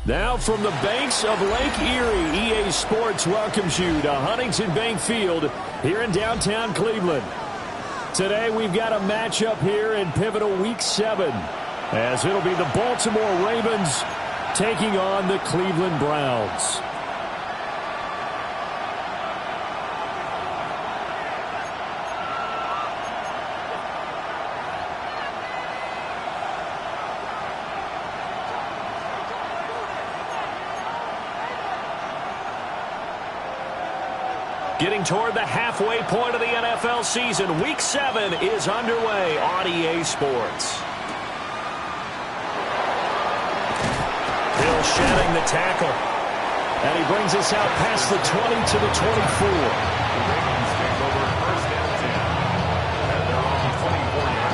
Now from the banks of Lake Erie, EA Sports welcomes you to Huntington Bank Field here in downtown Cleveland. Today we've got a matchup here in pivotal Week 7, as it'll be the Baltimore Ravens taking on the Cleveland Browns. Getting toward the halfway point of the NFL season, Week 7 is underway on EA Sports. Hill shedding the tackle. And he brings us out past the 20 to the 24. The Ravens take over first and 10 at their own 24-yard line.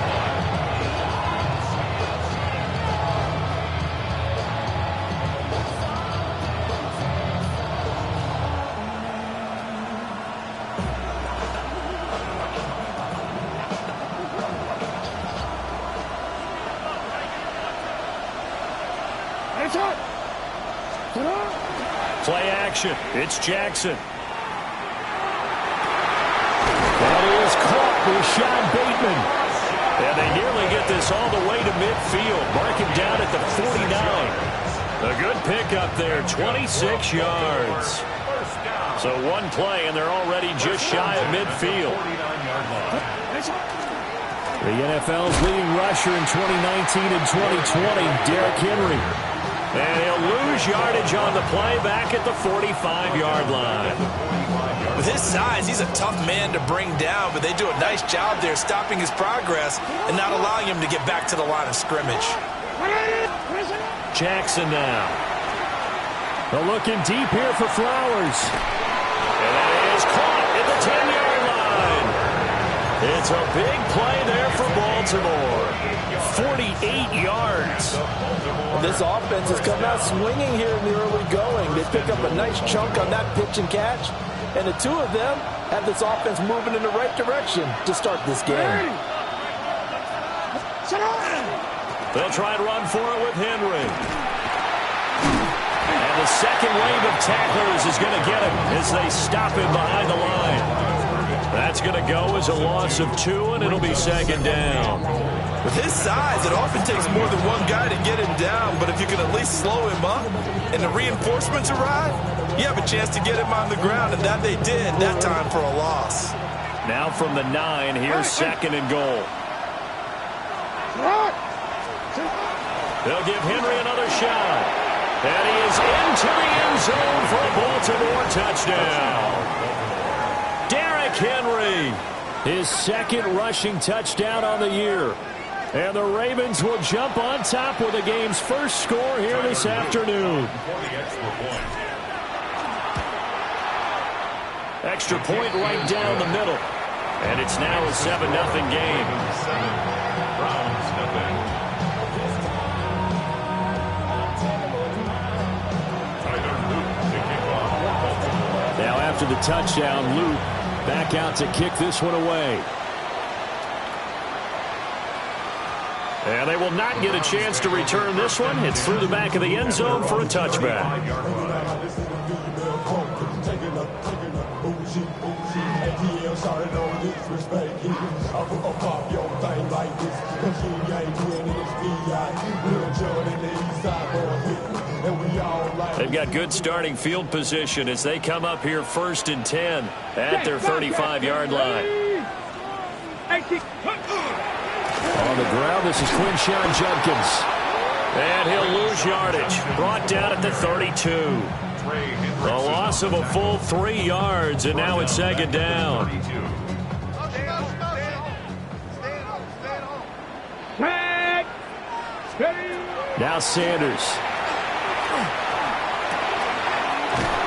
Play action. It's Jackson. That is caught with Sean Bateman. And they nearly get this all the way to midfield. Marking down at the 49. A good pickup there, 26 yards. So one play, and they're already just shy of midfield. The NFL's leading rusher in 2019 and 2020, Derrick Henry. And he'll lose yardage on the play back at the 45-yard line. With his size, he's a tough man to bring down, but they do a nice job there stopping his progress and not allowing him to get back to the line of scrimmage. Jackson now. They're looking deep here for Flowers. And that is caught at the 10-yard line. It's a big play there for Baltimore. 48 yards. This offense has come out swinging here in the early going. They pick up a nice chunk on that pitch and catch, and the two of them have this offense moving in the right direction to start this game. They'll try and run for it with Henry. And the second wave of tacklers is going to get him as they stop him behind the line. That's going to go as a loss of 2, and it'll be second down. With his size, it often takes more than one guy to get him down, but if you can at least slow him up and the reinforcements arrive, you have a chance to get him on the ground, and that they did, that time for a loss. Now from the 9, here's second and goal. They'll give Henry another shot. And he is into the end zone for a Baltimore touchdown. Derrick Henry, his second rushing touchdown on the year. And the Ravens will jump on top with the game's first score here this afternoon. Extra point right down the middle. And it's now a 7-0 game. Now after the touchdown, Luke back out to kick this one away. And they will not get a chance to return this one. It's through the back of the end zone for a touchback. They've got good starting field position as they come up here 1st and 10 at their 35-yard line. On the ground, this is Quinshon Judkins. And he'll lose yardage. Brought down at the 32. A loss of a full 3 yards, and now it's 2nd down. Now Sanders.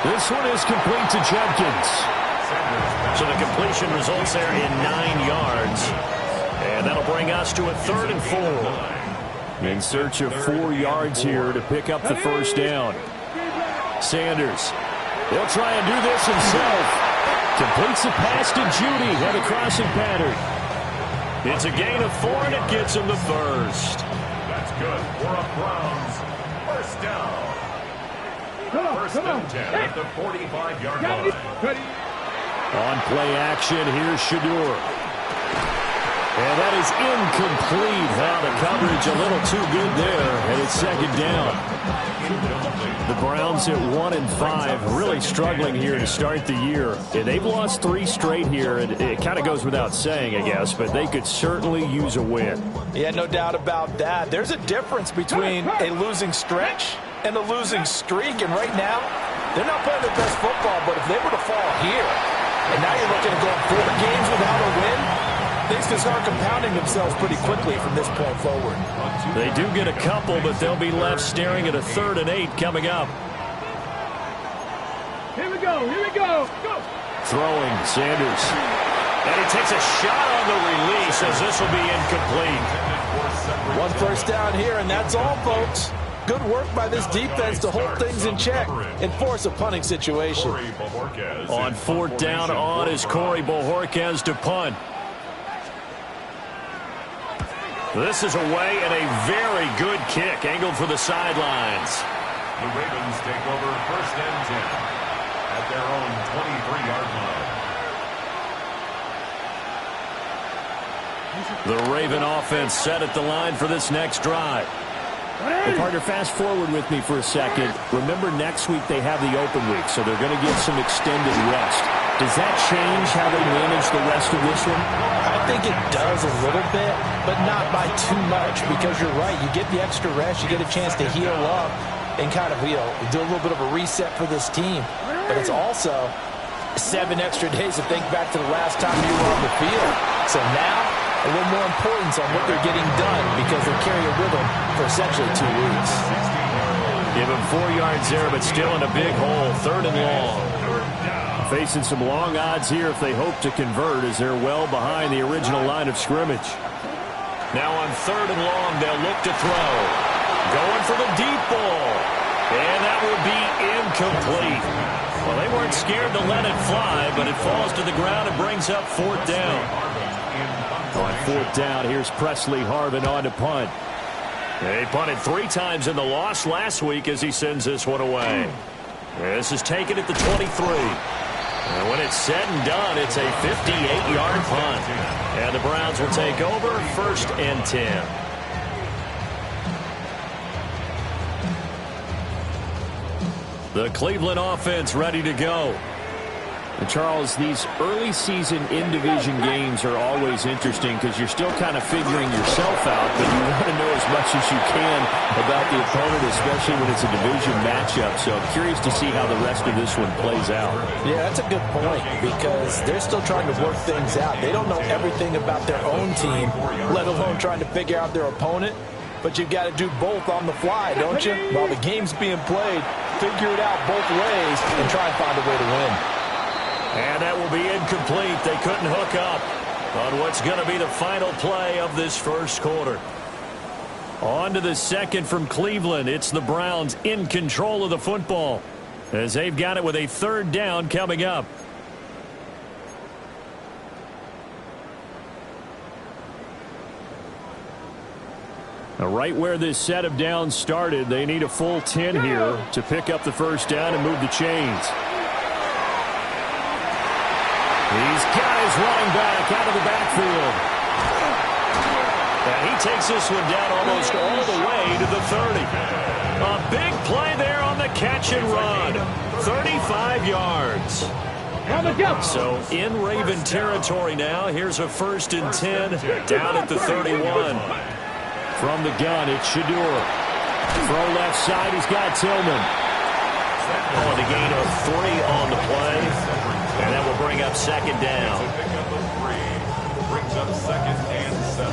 This one is complete to Judkins. So the completion results there in 9 yards. And that'll bring us to a 3rd and 4. In search of 4 yards here to pick up the 1st down. Sanders. He'll try and do this himself. Completes the pass to Judy on a crossing pattern. It's a gain of 4, and it gets him the 1st. That's good for a Browns 1st down. 1st and 10 at the 45-yard line. On play action, here's Shedeur. And that is incomplete. The coverage a little too good there, and it's 2nd down. The Browns at 1-5, really struggling here to start the year. And they've lost 3 straight here, and it kind of goes without saying, I guess, but they could certainly use a win. Yeah, no doubt about that. There's a difference between a losing stretch and a losing streak, and right now, they're not playing their best football, but if they were to fall here, and now you're looking at going 4 games without a win, things can start compounding themselves pretty quickly from this point forward. They do get a couple, but they'll be left staring at a 3rd and 8 coming up. Here we go, go! Throwing, Sanders. And he takes a shot on the release as this will be incomplete. 1 first down here, and that's all, folks. Good work by this defense to hold things in check and force a punting situation. On 4th down on is Corey Bojorquez to punt. This is away and a very good kick angled for the sidelines. The Ravens take over 1st and 10 at their own 23-yard line. The Raven offense set at the line for this next drive. Hey, partner, fast forward with me for a second. Remember, next week they have the open week, so they're going to get some extended rest. Does that change how they manage the rest of this one? I think it does a little bit, but not by too much, because you're right. You get the extra rest, you get a chance to heal up and kind of, do a little bit of a reset for this team. But it's also 7 extra days to think back to the last time you were on the field. So now, a little more importance on what they're getting done, because they carry it with them for essentially 2 weeks. Give him 4 yards there, but still in a big hole. 3rd and long. Facing some long odds here if they hope to convert, as they're well behind the original line of scrimmage. Now on 3rd and long, they'll look to throw. Going for the deep ball. And that will be incomplete. Well, they weren't scared to let it fly, but it falls to the ground and brings up 4th down. On 4th down, here's Presley Harvin on to punt. They punted 3 times in the loss last week as he sends this one away. This is taken at the 23. And when it's said and done, it's a 58-yard punt. And the Browns will take over 1st and 10. The Cleveland offense ready to go. And Charles, these early season in-division games are always interesting because you're still kind of figuring yourself out, but you want to know as much as you can about the opponent, especially when it's a division matchup. So I'm curious to see how the rest of this one plays out. Yeah, that's a good point, because they're still trying to work things out. They don't know everything about their own team, let alone trying to figure out their opponent. But you've got to do both on the fly, don't you? While the game's being played, figure it out both ways and try and find a way to win. And that will be incomplete. They couldn't hook up on what's going to be the final play of this first quarter. On to the second from Cleveland. It's the Browns in control of the football as they've got it with a 3rd down coming up. Right where this set of downs started, they need a full 10 here to pick up the first down and move the chains. He's got his running back out of the backfield. And he takes this one down almost all the way to the 30. A big play there on the catch and run. 35 yards. So in Raven territory now. Here's a 1st and 10 down at the 31. From the gun, it's Shedeur. Throw left side, he's got Tillman. On the gain of 3 on the play. And that will bring up 2nd down. Brings up 2nd and 7.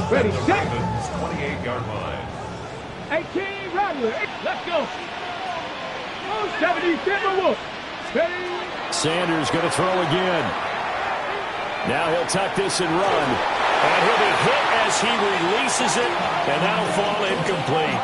Ready, set. 28-yard line. 18, Rattler. Let's go. 77 Wolf. Ready. Sanders going to throw again. Now he'll tuck this and run. And he'll be hit as he releases it, and that'll fall incomplete.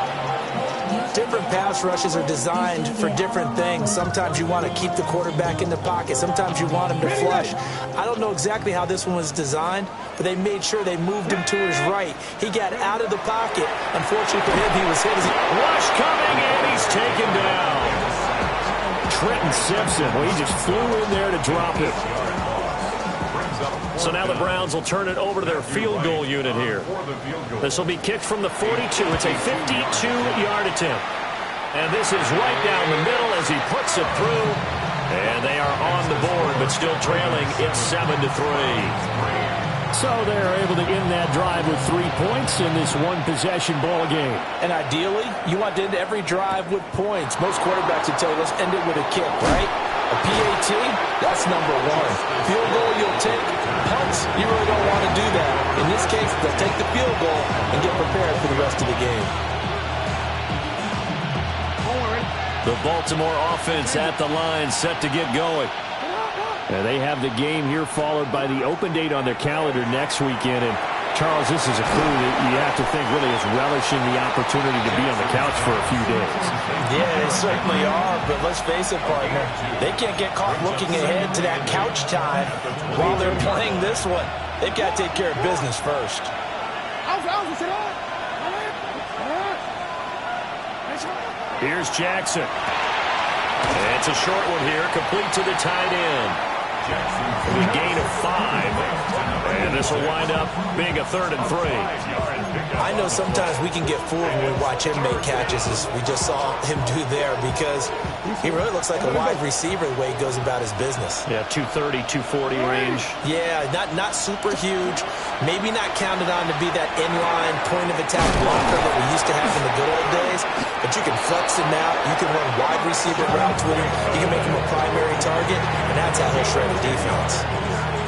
Different pass rushes are designed for different things. Sometimes you want to keep the quarterback in the pocket. Sometimes you want him to flush. I don't know exactly how this one was designed, but they made sure they moved him to his right. He got out of the pocket. Unfortunately for him, he was hit. Rush coming, and he's taken down. Trenton Simpson, well, he just flew in there to drop it. So now the Browns will turn it over to their field goal unit here. This will be kicked from the 42. It's a 52-yard attempt. And this is right down the middle as he puts it through. And they are on the board, but still trailing. It's 7-3. So they're able to end that drive with 3 points in this one-possession ball game. And ideally, you want to end every drive with points. Most quarterbacks would tell you, let's end it with a kick, right? A PAT, that's number 1. Field goal, you'll take. Punts, you really don't want to do that. In this case, they'll take the field goal and get prepared for the rest of the game. The Baltimore offense at the line, set to get going. They have the game here followed by the open date on their calendar next weekend. And Charles, this is a crew that you have to think really is relishing the opportunity to be on the couch for a few days. Yeah, they certainly are, but let's face it, partner, they can't get caught looking ahead to that couch time while they're playing this one. They've got to take care of business first. Here's Jackson. It's a short one here, complete to the tight end. The gain of 5. And this will wind up being a 3rd and 3. I know sometimes we can get fooled when we watch him make catches, as we just saw him do there, because he really looks like a wide receiver the way he goes about his business. Yeah, 230, 240 range. Yeah, not super huge. Maybe not counted on to be that inline point-of-attack blocker that we used to have in the good old days, but you can flex him out. You can run wide receiver routes with him. You can make him a primary target, and that's how he'll shred a defense.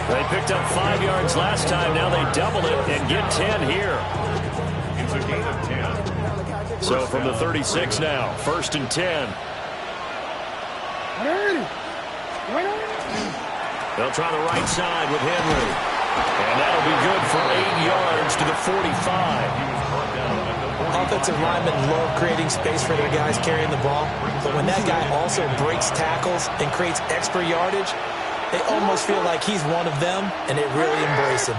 They picked up 5 yards last time. Now they double it and get 10 here. It's a gain of 10. So from the 36 now, 1st and 10. They'll try the right side with Henry. And that'll be good for 8 yards to the 45. Offensive linemen love creating space for their guys carrying the ball, but when that guy also breaks tackles and creates extra yardage, they almost feel like he's one of them, and they really embrace him.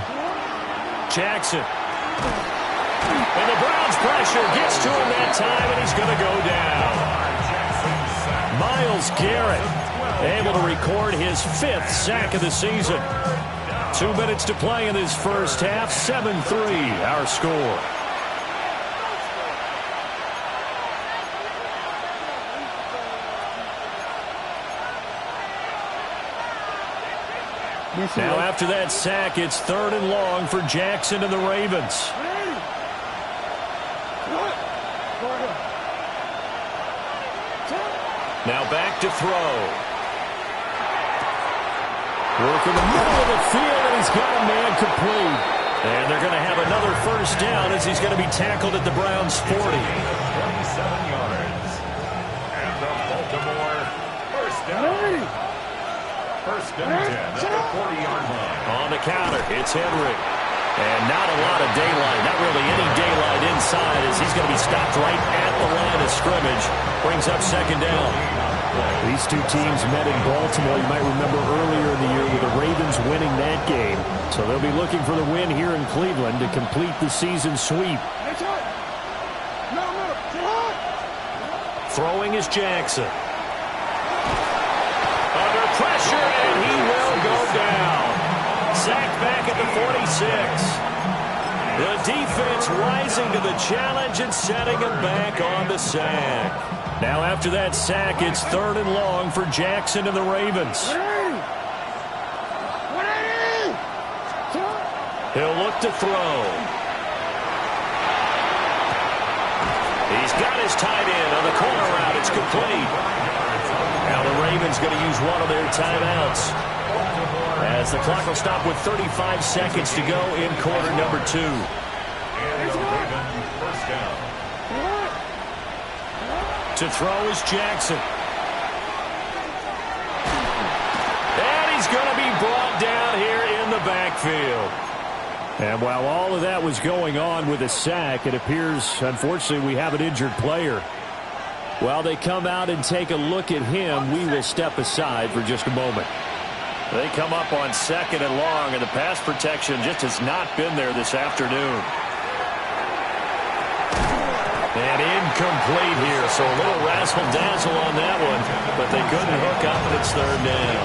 Jackson. And the Browns' pressure gets to him that time, and he's going to go down. Myles Garrett able to record his 5th sack of the season. 2 minutes to play in this first half. 7-3 our score. Now after that sack, it's 3rd and long for Jackson and the Ravens. Now back to throw. Working the middle of the field, and he's got a man complete. And they're going to have another first down as he's going to be tackled at the Browns' 40. 27 yards. And the Baltimore first down. 1st and 10 at the 40-yard line. On the counter, it's Henry. And not a lot of daylight, not really any daylight inside, as he's going to be stopped right at the line of scrimmage. Brings up 2nd down. These two teams met in Baltimore. You might remember earlier in the year with the Ravens winning that game. So they'll be looking for the win here in Cleveland to complete the season sweep. Throwing is Jackson. Under pressure, and he will go down. Sacked back at the 46. The defense rising to the challenge and setting him back on the sack. Now after that sack, it's 3rd and long for Jackson and the Ravens. He'll look to throw. He's got his tight end on the corner route. It's complete. Now the Ravens going to use one of their timeouts, as the clock will stop with 35 seconds to go in quarter number 2. To throw is Jackson. And he's going to be brought down here in the backfield. And while all of that was going on with a sack, it appears, unfortunately, we have an injured player. While they come out and take a look at him, we will step aside for just a moment. They come up on 2nd and long, and the pass protection just has not been there this afternoon. And incomplete here, so a little razzle-dazzle on that one, but they couldn't hook up, and it's 3rd down.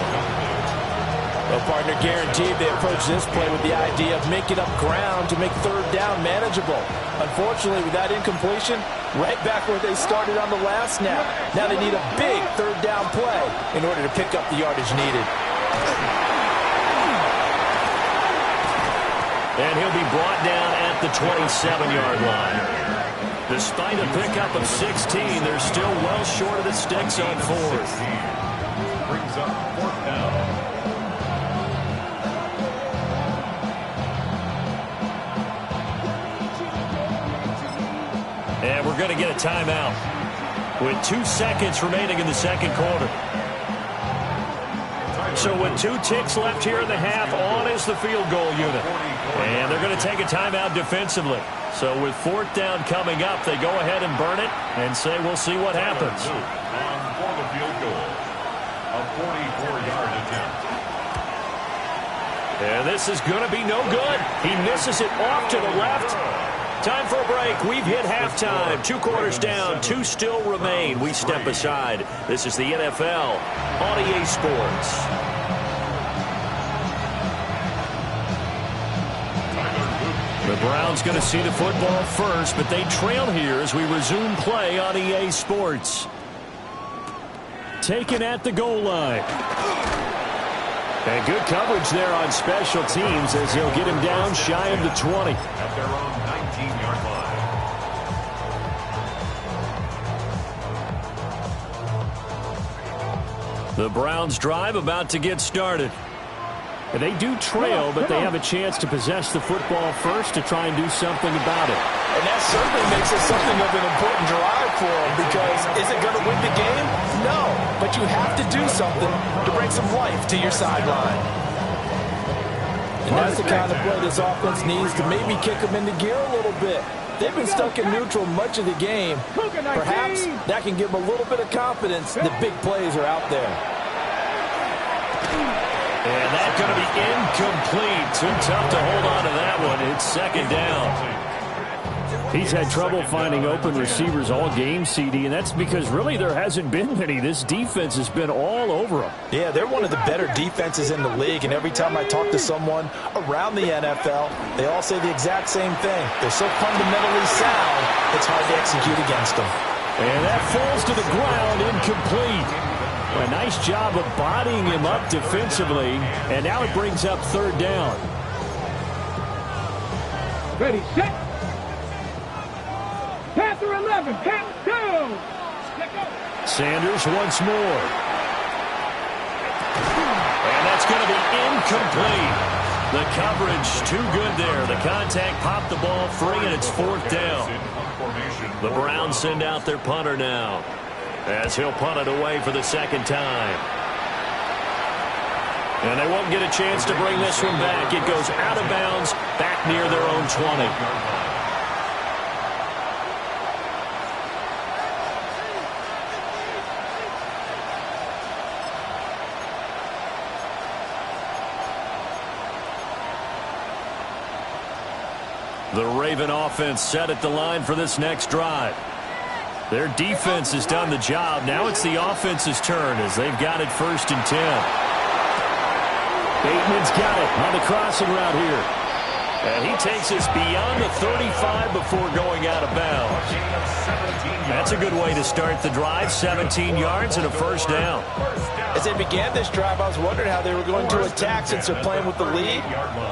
Well, partner, guaranteed they approach this play with the idea of making up ground to make 3rd down manageable. Unfortunately, with that incompletion, right back where they started on the last snap. Now they need a big 3rd down play in order to pick up the yardage needed. And he'll be brought down at the 27-yard line. Despite a pickup of 16, they're still well short of the sticks on 4th. Brings up 4th down. And we're going to get a timeout with 2 seconds remaining in the 2nd quarter. So with 2 ticks left here in the half, on is the field goal unit. And they're going to take a timeout defensively. So with 4th down coming up, they go ahead and burn it and say we'll see what happens. For the field goal, a 44-yard attempt. And this is going to be no good. He misses it off to the left. Time for a break. We've hit halftime. 2 quarters down. 2 still remain. We step aside. This is the NFL on EA Sports. The Browns going to see the football first, but they trail here as we resume play on EA Sports. Taken at the goal line. And good coverage there on special teams as he'll get him down shy of the 20. At their own 19-yard line. The Browns drive about to get started. And they do trail, but they have a chance to possess the football first to try and do something about it. And that certainly makes it something of an important drive for them, because is it going to win the game? No, but you have to do something to bring some life to your sideline. And that's the kind of play this offense needs to maybe kick them into gear a little bit. They've been stuck in neutral much of the game. Perhaps that can give them a little bit of confidence that big plays are out there. And that's going to be incomplete. Too tough to hold on to that one. It's 2nd down. He's had trouble finding open receivers all game, CD, and that's because really there hasn't been many. This defense has been all over them. Yeah, they're one of the better defenses in the league, and every time I talk to someone around the NFL, they all say the exact same thing. They're so fundamentally sound, it's hard to execute against them. And that falls to the ground, incomplete. A nice job of bodying him up defensively, and now it brings up 3rd down. Ready, set. Panther 11, Panther 2. Sanders once more. And that's going to be incomplete. The coverage too good there. The contact popped the ball free, and it's 4th down. The Browns send out their punter now, as he'll punt it away for the 2nd time. And they won't get a chance to bring this one back. It goes out of bounds, back near their own 20. The Raven offense set at the line for this next drive. Their defense has done the job. Now it's the offense's turn as they've got it 1st and 10. Bateman's got it on the crossing route here. And he takes us beyond the 35 before going out of bounds. That's a good way to start the drive. 17 yards and a 1st down. As they began this drive, I was wondering how they were going to attack since they're playing with the lead.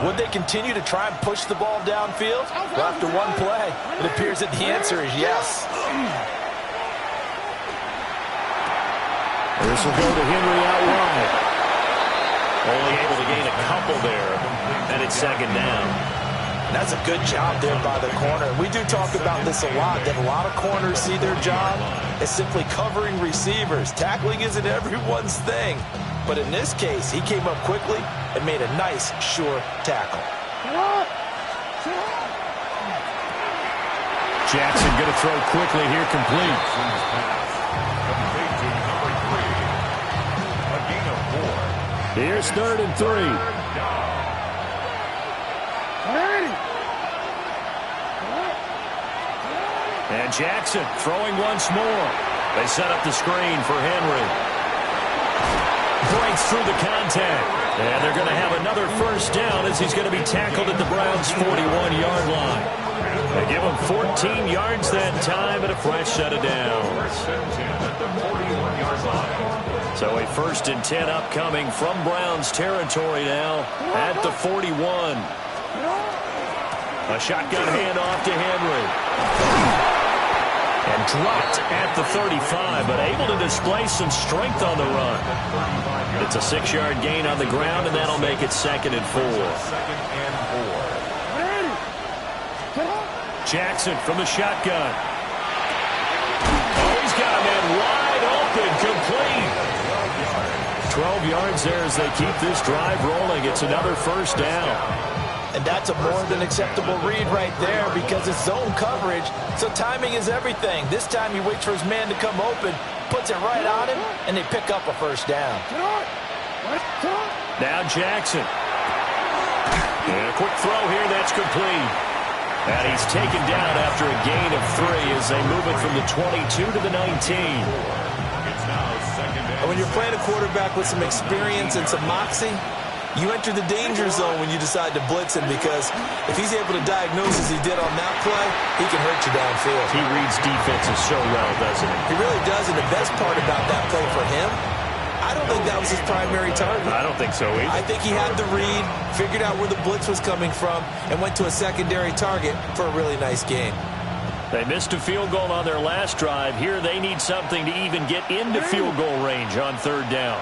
Would they continue to try and push the ball downfield? Well, after one play, it appears that the answer is yes. This will go to Henry out wide. Only able to gain a couple there, and it's 2nd down. That's a good job there by the corner. We do talk about this a lot, that a lot of corners see their job as simply covering receivers. Tackling isn't everyone's thing. But in this case, he came up quickly and made a nice, sure tackle. Jackson going to throw quickly here, complete. Here's 3rd and 3. And Jackson throwing once more. They set up the screen for Henry. Breaks through the contact. And they're going to have another 1st down as he's going to be tackled at the Browns' 41-yard line. They give him 14 yards that time and a fresh set of downs. So a 1st and 10 upcoming from Browns territory now at the 41. A shotgun handoff to Henry. And dropped at the 35, but able to display some strength on the run. It's a 6-yard gain on the ground, and that'll make it 2nd and 4. Jackson from the shotgun. Oh, he's got a man wide open, complete. 12 yards there as they keep this drive rolling. It's another 1st down. And that's a more than acceptable read right there because it's zone coverage, so timing is everything. This time he waits for his man to come open, puts it right on him, and they pick up a 1st down. Now Jackson. And a quick throw here, that's complete. And he's taken down after a gain of 3 as they move it from the 22 to the 19. And when you're playing a quarterback with some experience and some moxie, you enter the danger zone when you decide to blitz him because if he's able to diagnose as he did on that play, he can hurt you downfield. He reads defenses so well, doesn't he? He really does, and the best part about that play for him, I don't think that was his primary target. I don't think so either. I think he had the read, figured out where the blitz was coming from, and went to a secondary target for a really nice game. They missed a field goal on their last drive. Here they need something to even get into field goal range on 3rd down.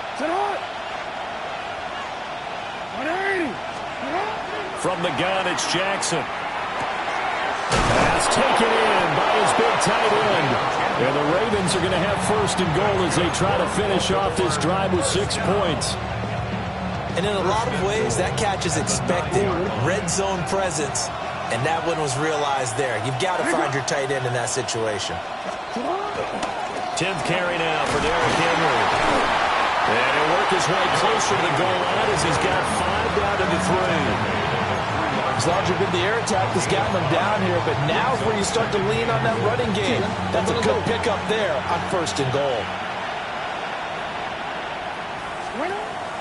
From the gun, it's Jackson. Pass taken in by his big tight end. And the Ravens are going to have 1st and goal as they try to finish off this drive with 6 points. And in a lot of ways, that catch is expected. Red zone presence, and that one was realized there. You've got to find your tight end in that situation. 10th carry now for Derrick Henry. And he'll work his way closer to the goal line as he's got 5 down to the 3. It's largely been the air attack that's gotten them down here, but now's where you start to lean on that running game. That's a good pickup there on 1st and goal.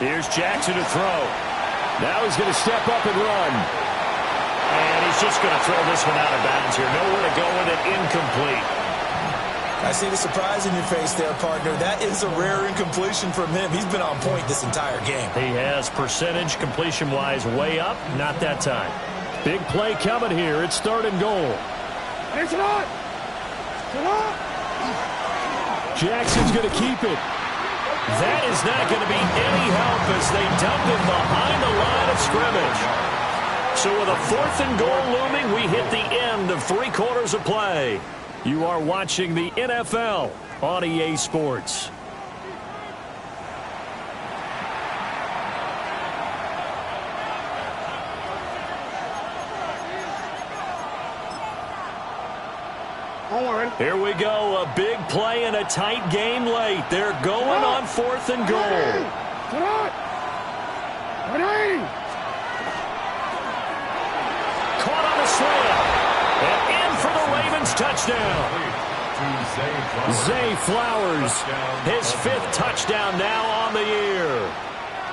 Here's Jackson to throw. Now he's going to step up and run. And he's just going to throw this one out of bounds here. Nowhere to go with it, incomplete. I see the surprise in your face there, partner. That is a rare incompletion from him. He's been on point this entire game. He has percentage completion-wise way up. Not that time. Big play coming here. It's 3rd and goal. Jackson's going to keep it. That is not going to be any help as they dump him behind the line of scrimmage. So with a 4th and goal looming, we hit the end of 3 quarters of play. You are watching the NFL on EA Sports. Here we go, a big play and a tight game late. They're going on 4th and goal. Caught on a slant. And in for the Ravens touchdown. Zay Flowers, his 5th touchdown now on the year.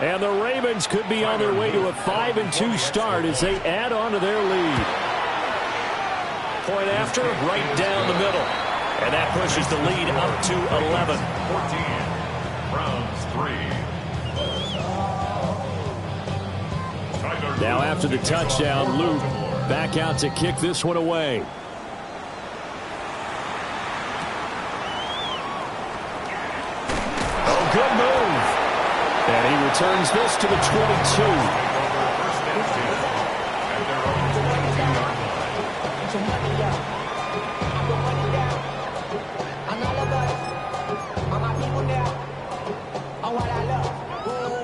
And the Ravens could be on their way to a 5-2 start as they add on to their lead. Point after, right down the middle. And that pushes the lead up to 11. 14, Browns 3. Now after the touchdown, Luke back out to kick this one away. Oh, good move. And he returns this to the 22.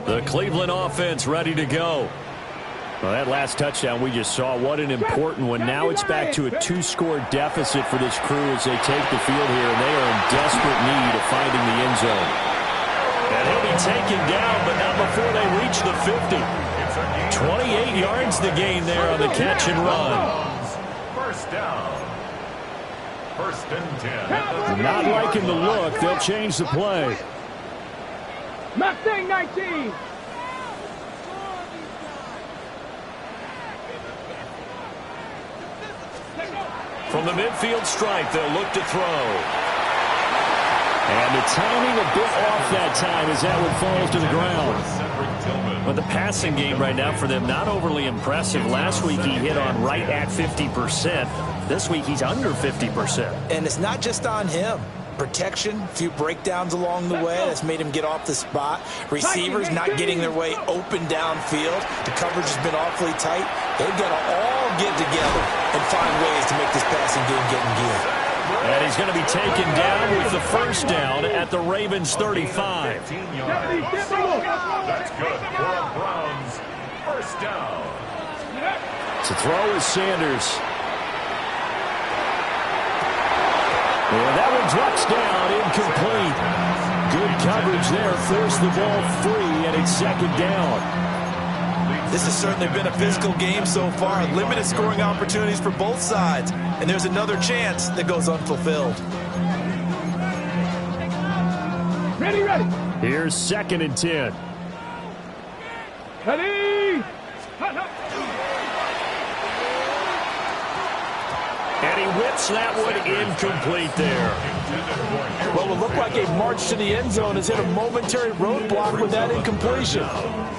The Cleveland offense ready to go. Well, that last touchdown we just saw, what an important one. Now it's back to a 2-score deficit for this crew as they take the field here, and they are in desperate need of finding the end zone. And he'll be taken down, but not before they reach the 50. 28 yards the gain there on the catch and run. First down. 1st and 10. Not liking the look. They'll change the play. Mustang 19. From the midfield stripe, they'll look to throw. And the timing a bit off that time as that one falls to the ground. But the passing game right now for them, not overly impressive. Last week he hit on right at 50%. This week he's under 50%. And it's not just on him. Protection, a few breakdowns along the way. That's made him get off the spot. Receivers not getting their way open downfield. The coverage has been awfully tight. They've got to all get together and find ways to make this passing game get in gear. And he's going to be taken down with the first down at the Ravens 35. That's good for the Browns. First down. To throw is Sanders. And that one drops down, incomplete. Good coverage there, forced the ball free, and it's 2nd down. This has certainly been a physical game so far. Limited scoring opportunities for both sides. And there's another chance that goes unfulfilled. Ready, ready. Here's 2nd and 10. Ready. And he whips that one incomplete there. Well, it looked like a march to the end zone has hit a momentary roadblock with that incompletion.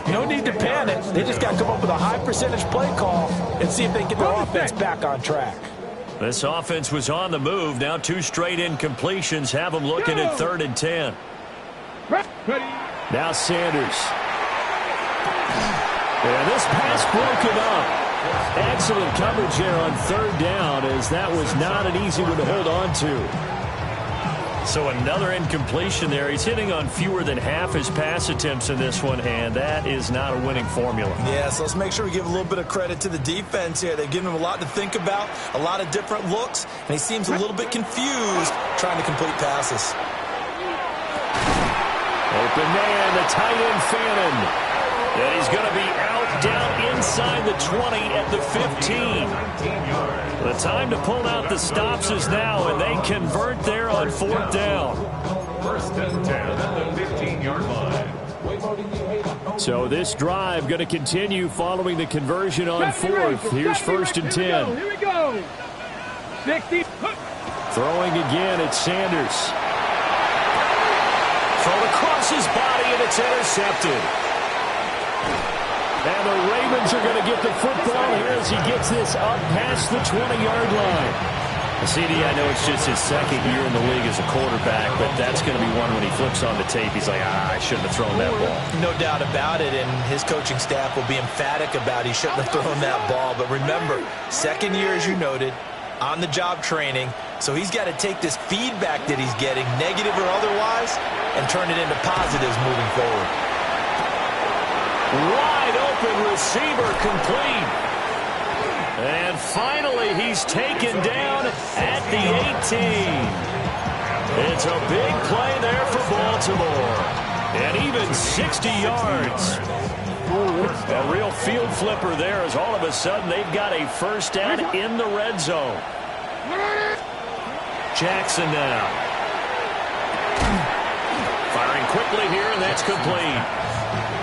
No need to panic. They just got to come up with a high percentage play call and see if they can get their offense back on track. This offense was on the move. Now 2 straight incompletions have them looking at 3rd and 10. Ready. Now Sanders. And this pass broken up. Excellent coverage here on 3rd down, as that was not an easy one to hold on to. So another incompletion there. He's hitting on fewer than half his pass attempts in this one, and that is not a winning formula. Yeah, so let's make sure we give a little bit of credit to the defense here. They've given him a lot to think about, a lot of different looks, and he seems a little bit confused trying to complete passes. Open man, the tight end Fannin. And he's going to be out down inside the 20 at the 15. The time to pull out the stops is now, and they convert there on 4th down. 1st and 10 at the 15-yard line. So this drive going to continue following the conversion on 4th. Here's 1st and 10. Here we go. 60. Throwing again, it's Sanders. Thrown across his body, and it's intercepted. And the Ravens are going to get the football here as he gets this up past the 20-yard line. CD, I know it's just his 2nd year in the league as a quarterback, but that's going to be one when he flips on the tape. He's like, I shouldn't have thrown that ball. No doubt about it, and his coaching staff will be emphatic about he shouldn't have thrown that ball. But remember, 2nd year, as you noted, on-the-job training. So he's got to take this feedback that he's getting, negative or otherwise, and turn it into positives moving forward. Wide open receiver complete. And finally, he's taken down at the 18. It's a big play there for Baltimore. And even 60 yards. A real field flipper there as all of a sudden they've got a 1st down in the red zone. Jackson now. Firing quickly here, and that's complete.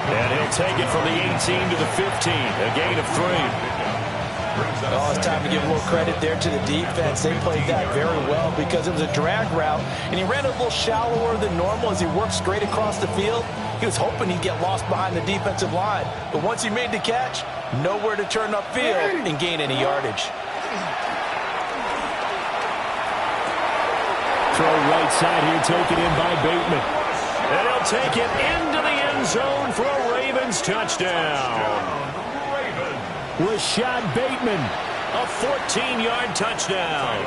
And he'll take it from the 18 to the 15, a gain of 3. Oh, it's time to give a little credit there to the defense. They played that very well because it was a drag route, and he ran a little shallower than normal as he worked straight across the field. He was hoping he'd get lost behind the defensive line, but once he made the catch, nowhere to turn upfield and gain any yardage. Throw right side here, taken in by Bateman. And he'll take it into the end zone for a Ravens touchdown. Rashad Bateman, a 14-yard touchdown.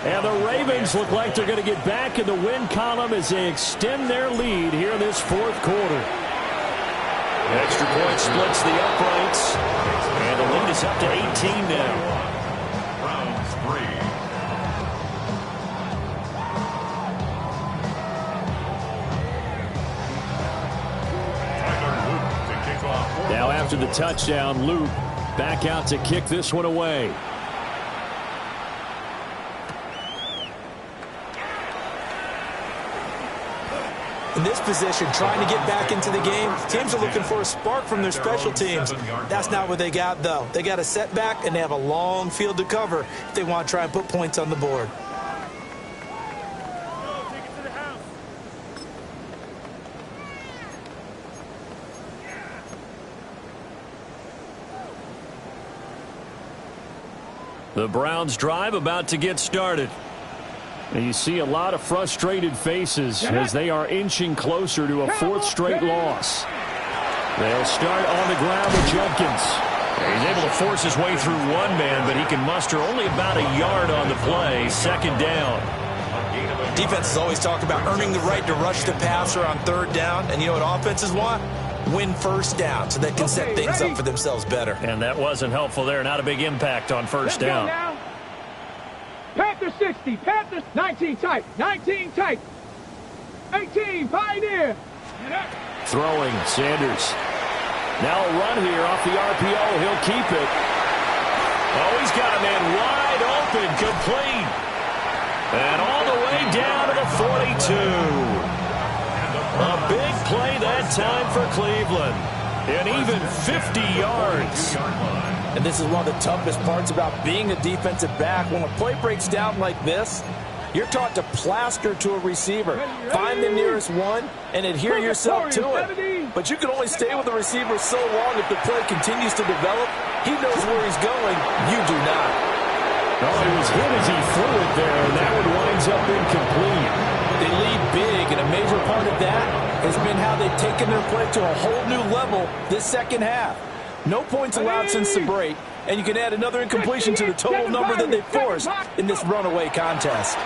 And the Ravens look like they're going to get back in the win column as they extend their lead here in this fourth quarter. Extra point splits the uprights. And the lead is up to 18 now. Browns 3. Tyler Luke to kick off. Now after the touchdown, Luke back out to kick this one away. In this position, trying to get back into the game, teams are looking for a spark from their special teams. That's not what they got, though. They got a setback, and they have a long field to cover if they want to try and put points on the board. The Browns drive about to get started. And you see a lot of frustrated faces as they are inching closer to a fourth straight loss. They'll start on the ground with Judkins. He's able to force his way through one man, but he can muster only about a yard on the play. Second down. Defenses always talk about earning the right to rush the passer on third down. And you know what offenses want? Win first down so they can set things up for themselves better. And that wasn't helpful there. Not a big impact on first down. Panther 60, Panther 19 tight, 19 tight, 18 Pioneer. Throwing, Sanders. Now a run here off the RPO. He'll keep it. Oh, he's got a man wide open, complete. And all the way down to the 42. A big play that time for Cleveland. And even 50 yards. And this is one of the toughest parts about being a defensive back. When a play breaks down like this, you're taught to plaster to a receiver. Find the nearest one and adhere yourself to it. But you can only stay with the receiver so long if the play continues to develop. He knows where he's going. You do not. Oh, he was hit as he threw it there, and that one winds up incomplete. They lead big, and a major part of that has been how they've taken their play to a whole new level this second half. No points allowed since the break, and you can add another incompletion to the total number that they've forced in this runaway contest.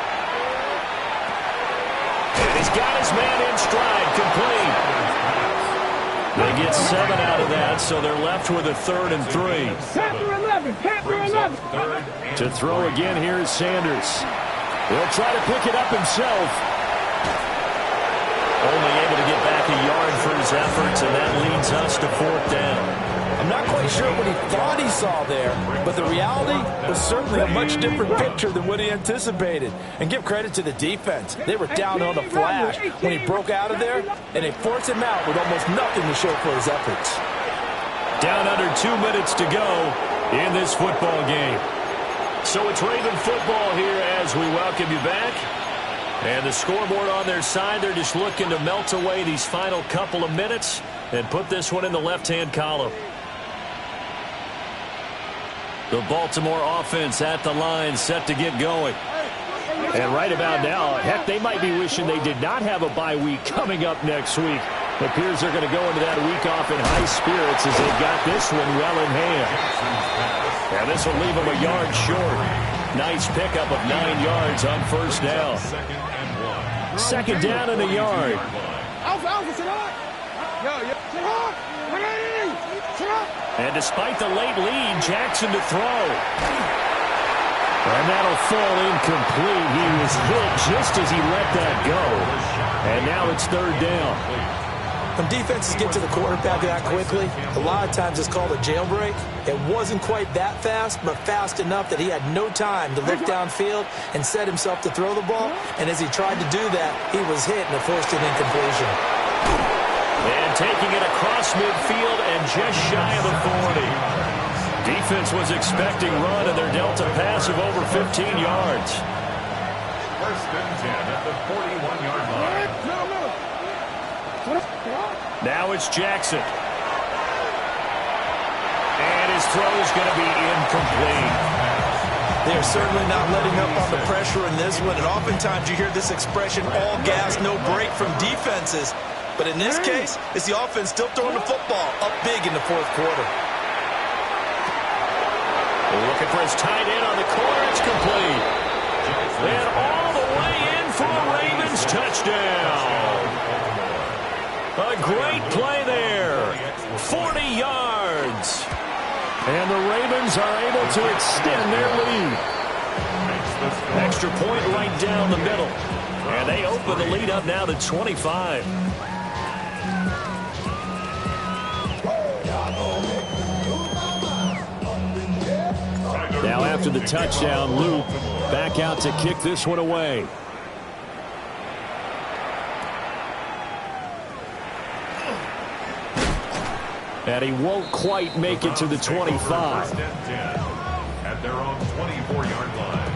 And he's got his man in stride, complete. They get 7 out of that, so they're left with a 3rd and 3. Panther 11, Panther 11. To throw again, here's Sanders. He'll try to pick it up himself. Only able to get back a yard for his efforts, and that leads us to 4th down. I'm not quite sure what he thought he saw there, but the reality was certainly a much different picture than what he anticipated. And give credit to the defense. They were down on the flash when he broke out of there, and they forced him out with almost nothing to show for his efforts. Down under 2 minutes to go in this football game. So it's Raven football here as we welcome you back. And the scoreboard on their side, they're just looking to melt away these final couple of minutes and put this one in the left-hand column. The Baltimore offense at the line, set to get going. And right about now, heck, they might be wishing they did not have a bye week coming up next week. It appears they're going to go into that week off in high spirits as they've got this one well in hand. And this will leave them a yard short. Nice pickup of 9 yards on first down. Second down and a yard. And despite the late lead, Jackson to throw. And that'll fall incomplete. He was hit just as he let that go. And now it's 3rd down. When defenses get to the quarterback that quickly, a lot of times it's called a jailbreak. It wasn't quite that fast, but fast enough that he had no time to look downfield and set himself to throw the ball. And as he tried to do that, he was hit and forced an incompletion. And taking it across midfield and just shy of the 40. Defense was expecting run, and they're dealt a pass of over 15 yards. First and 10 at the 41-yard line. Now it's Jackson. And his throw is going to be incomplete. They are certainly not letting up on the pressure in this one, and oftentimes you hear this expression, all gas, no break from defenses. But in this case, it's the offense still throwing the football up big in the fourth quarter. Looking for his tight end on the corner. It's complete. And all the way in for a Ravens touchdown. A great play there. 40 yards. And the Ravens are able to extend their lead. Extra point right down the middle. And they open the lead up now to 25. Now after the touchdown, Luke back out to kick this one away. And he won't quite make it to the 25. First and 10 at their own 24-yard line.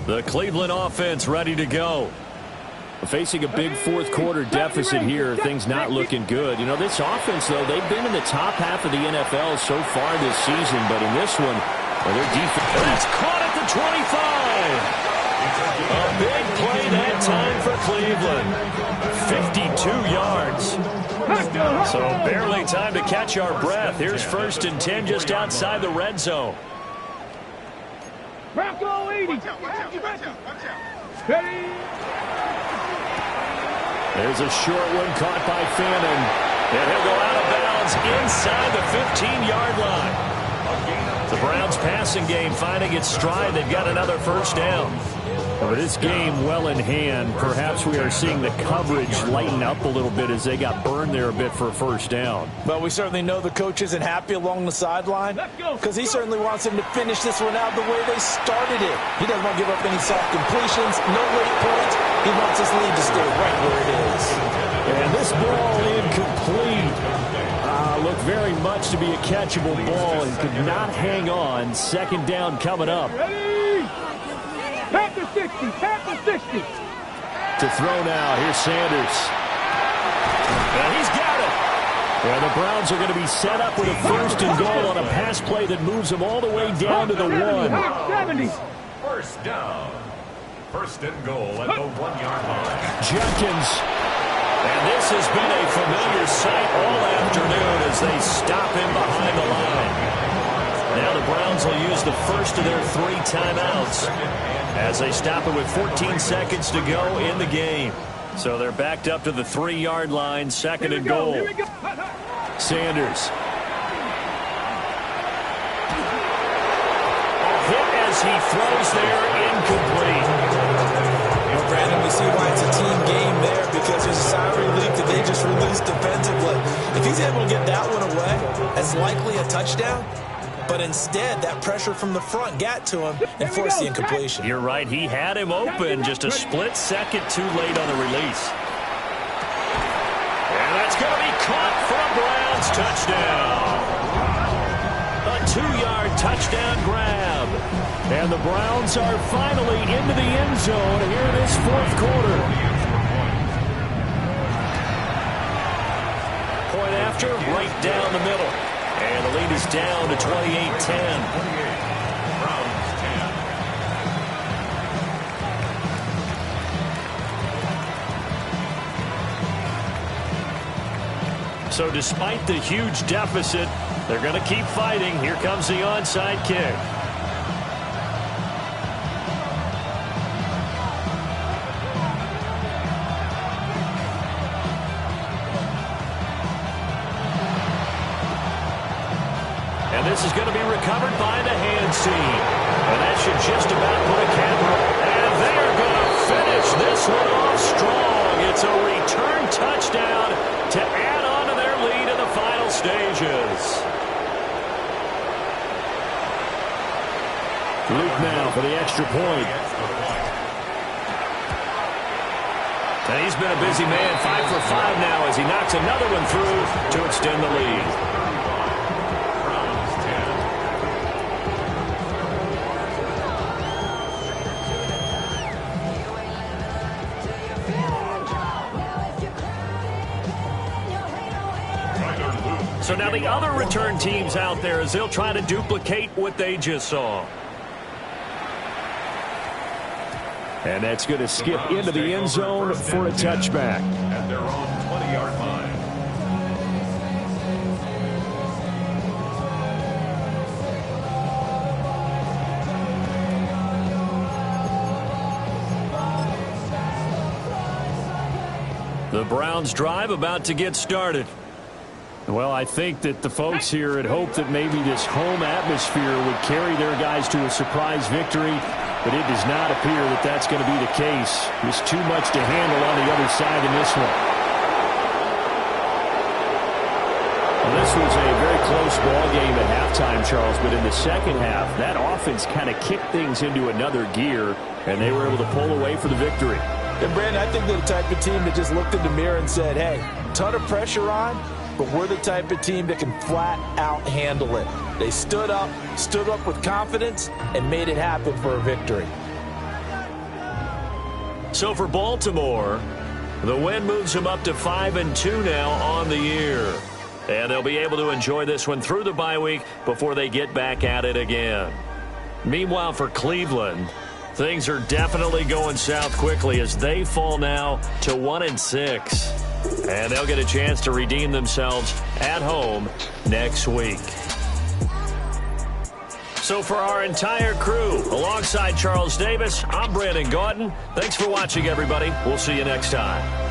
The Cleveland offense ready to go. Facing a big fourth quarter deficit here, things not looking good. You know, this offense, though, they've been in the top half of the NFL so far this season, but in this one, their defense. That's caught at the 25. A big play that time for Cleveland. 52 yards. So barely time to catch our breath. Here's first and 10 just outside the red zone. Bronco 80. Ready. There's a short one caught by Fannin. And he'll go out of bounds inside the 15-yard line. The Browns passing game finding its stride. They've got another first down. With this game well in hand, perhaps we are seeing the coverage lighten up a little bit as they got burned there a bit for a first down. But we certainly know the coach isn't happy along the sideline because he certainly wants them to finish this one out the way they started it. He doesn't want to give up any soft completions, no late points. He wants his lead to stay right where it is. And this ball incomplete. Looked very much to be a catchable ball and could not hang on. Second down coming up. Ready. Panther 60. Panther 60. To throw now. Here's Sanders. And he's got it. And the Browns are going to be set up with a first and goal on a pass play that moves them all the way down to the 1. 70. First down. First and goal at the 1-yard line. Jenkins. And this has been a familiar sight all afternoon as they stop him behind the line. Now the Browns will use the first of their 3 timeouts as they stop it with 14 seconds to go in the game. So they're backed up to the 3-yard line, second and goal. Sanders. A hit as he throws there, incomplete. Well, Brandon, we see why it's a team game there because there's a sigh of relief that they just released defensively. If he's able to get that one away, that's likely a touchdown. But instead, that pressure from the front got to him and forced the incompletion. You're right. He had him open just a split second too late on the release. And that's going to be caught for a Browns touchdown. A 2-yard touchdown grab. And the Browns are finally into the end zone here in this fourth quarter. Point after, right down the middle. And the lead is down to 28-10. So despite the huge deficit, they're going to keep fighting. Here comes the onside kick. And this is going to be recovered by the hands team. And that should just about put a cap on it. And they are going to finish this one off strong. It's a return touchdown to add on to their lead in the final stages. Luke now for the extra point. And he's been a busy man, 5 for 5 now as he knocks another one through to extend the lead. So now the other return teams out there as they'll try to duplicate what they just saw. And that's going to skip into the end zone for a touchback. At their own 20-yard line. The Browns drive about to get started. Well, I think that the folks here had hoped that maybe this home atmosphere would carry their guys to a surprise victory, but it does not appear that that's going to be the case. There's too much to handle on the other side in this one. Well, this was a very close ball game at halftime, Charles, but in the second half, that offense kind of kicked things into another gear, and they were able to pull away for the victory. And, Brandon, I think they're the type of team that just looked in the mirror and said, hey, ton of pressure on, but we're the type of team that can flat out handle it. They stood up with confidence, and made it happen for a victory. So for Baltimore, the win moves them up to 5-2 now on the year. And they'll be able to enjoy this one through the bye week before they get back at it again. Meanwhile, for Cleveland, things are definitely going south quickly as they fall now to 1-6. And they'll get a chance to redeem themselves at home next week. So for our entire crew, alongside Charles Davis, I'm Brandon Gaudin. Thanks for watching, everybody. We'll see you next time.